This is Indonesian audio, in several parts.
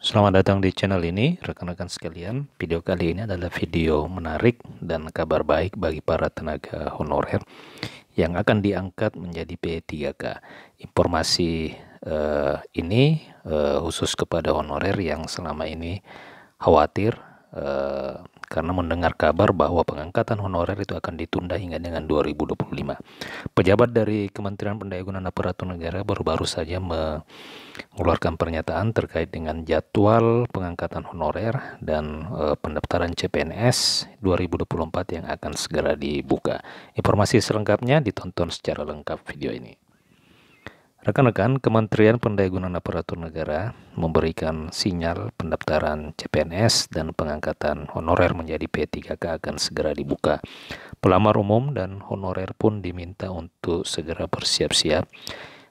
Selamat datang di channel ini, rekan-rekan sekalian. Video kali ini adalah video menarik dan kabar baik bagi para tenaga honorer yang akan diangkat menjadi P3K. Informasi ini khusus kepada honorer yang selama ini khawatir karena mendengar kabar bahwa pengangkatan honorer itu akan ditunda hingga dengan 2025. Pejabat dari Kementerian Pendayagunaan Aparatur Negara baru-baru saja mengeluarkan pernyataan terkait dengan jadwal pengangkatan honorer dan pendaftaran CPNS 2024 yang akan segera dibuka. Informasi selengkapnya ditonton secara lengkap video ini. Rekan-rekan, Kementerian Pendayagunaan Aparatur Negara memberikan sinyal pendaftaran CPNS dan pengangkatan honorer menjadi P3K akan segera dibuka. Pelamar umum dan honorer pun diminta untuk segera bersiap-siap.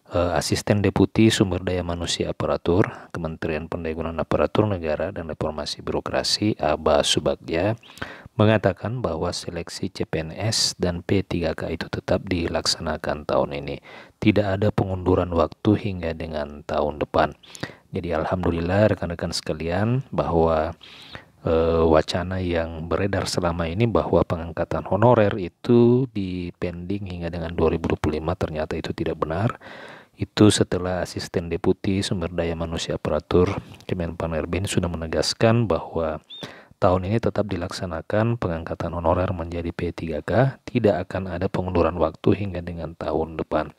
Asisten Deputi Sumber Daya Manusia Aparatur, Kementerian Pendayagunaan Aparatur Negara dan Reformasi Birokrasi Aba Subagja mengatakan bahwa seleksi CPNS dan P3K itu tetap dilaksanakan tahun ini. Tidak ada pengunduran waktu hingga dengan tahun depan. Jadi alhamdulillah rekan-rekan sekalian bahwa wacana yang beredar selama ini bahwa pengangkatan honorer itu dipending hingga dengan 2025 ternyata itu tidak benar. Itu setelah Asisten Deputi Sumber Daya Manusia Aparatur Kemenpan-RB sudah menegaskan bahwa tahun ini tetap dilaksanakan pengangkatan honorer menjadi P3K, tidak akan ada pengunduran waktu hingga dengan tahun depan.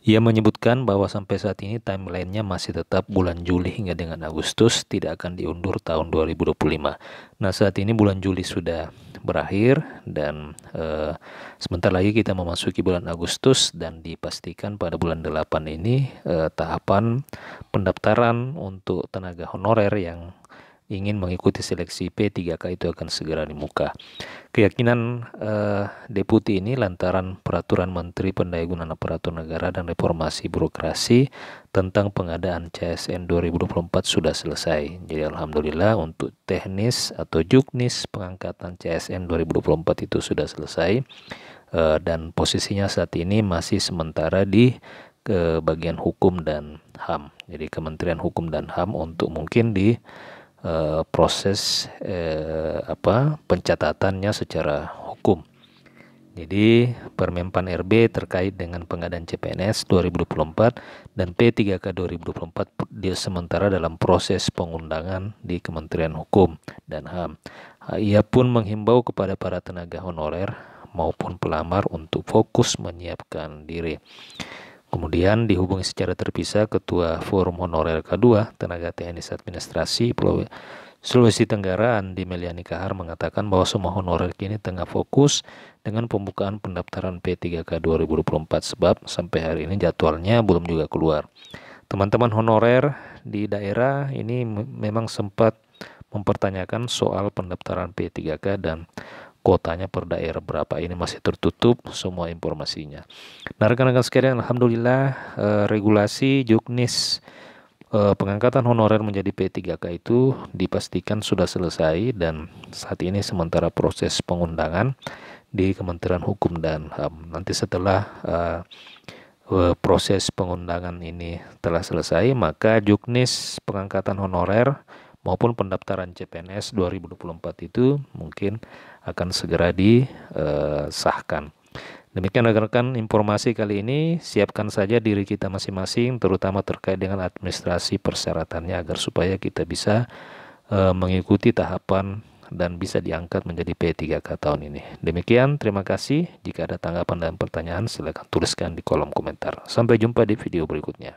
Ia menyebutkan bahwa sampai saat ini timelinenya masih tetap bulan Juli hingga dengan Agustus, tidak akan diundur tahun 2025. Nah, saat ini bulan Juli sudah berakhir dan sebentar lagi kita memasuki bulan Agustus dan dipastikan pada bulan 8 ini tahapan pendaftaran untuk tenaga honorer yang ingin mengikuti seleksi P3K itu akan segera dibuka. Keyakinan Deputi ini lantaran Peraturan Menteri Pendayagunaan Aparatur Negara dan Reformasi Birokrasi tentang pengadaan CSN 2024 sudah selesai. Jadi alhamdulillah untuk teknis atau juknis pengangkatan CSN 2024 itu sudah selesai dan posisinya saat ini masih sementara di bagian hukum dan HAM. Jadi Kementerian Hukum dan HAM untuk mungkin di proses pencatatannya secara hukum. Jadi Permenpan RB terkait dengan pengadaan CPNS 2024 dan P3K 2024 dia sementara dalam proses pengundangan di Kementerian Hukum dan HAM. Ia pun menghimbau kepada para tenaga honorer maupun pelamar untuk fokus menyiapkan diri. Kemudian dihubungi secara terpisah Ketua Forum Honorer K2 Tenaga Teknis Administrasi Pulau Sulawesi Tenggara Andi Meliani Kahar mengatakan bahwa semua honorer kini tengah fokus dengan pembukaan pendaftaran P3K 2024 sebab sampai hari ini jadwalnya belum juga keluar. Teman-teman honorer di daerah ini memang sempat mempertanyakan soal pendaftaran P3K dan kuotanya per daerah berapa, ini masih tertutup semua informasinya. Nah rekan-rekan sekalian, alhamdulillah regulasi juknis pengangkatan honorer menjadi P3K itu dipastikan sudah selesai dan saat ini sementara proses pengundangan di Kementerian Hukum dan HAM. Nanti setelah proses pengundangan ini telah selesai, maka juknis pengangkatan honorer maupun pendaftaran CPNS 2024 itu mungkin akan segera disahkan. Demikian rekan-rekan informasi kali ini. Siapkan saja diri kita masing-masing terutama terkait dengan administrasi persyaratannya agar supaya kita bisa mengikuti tahapan dan bisa diangkat menjadi P3K tahun ini. Demikian, terima kasih. Jika ada tanggapan dan pertanyaan silakan tuliskan di kolom komentar. Sampai jumpa di video berikutnya.